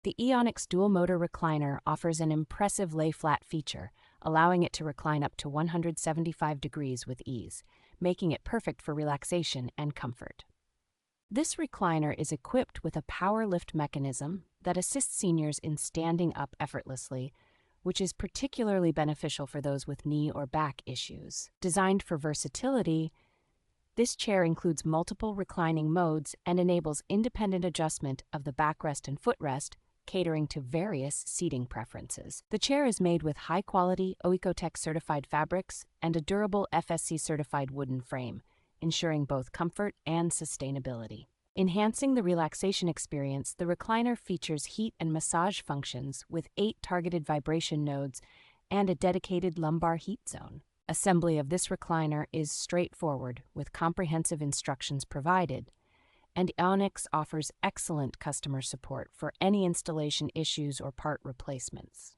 The EONIX Dual Motor Recliner offers an impressive lay-flat feature, allowing it to recline up to 175 degrees with ease, making it perfect for relaxation and comfort. This recliner is equipped with a power lift mechanism that assists seniors in standing up effortlessly, which is particularly beneficial for those with knee or back issues. Designed for versatility, this chair includes multiple reclining modes and enables independent adjustment of the backrest and footrest, catering to various seating preferences. The chair is made with high-quality OEKO-TEX certified fabrics and a durable FSC-certified wooden frame, ensuring both comfort and sustainability. Enhancing the relaxation experience, the recliner features heat and massage functions with 8 targeted vibration nodes and a dedicated lumbar heat zone. Assembly of this recliner is straightforward, with comprehensive instructions provided, and EONIX offers excellent customer support for any installation issues or part replacements.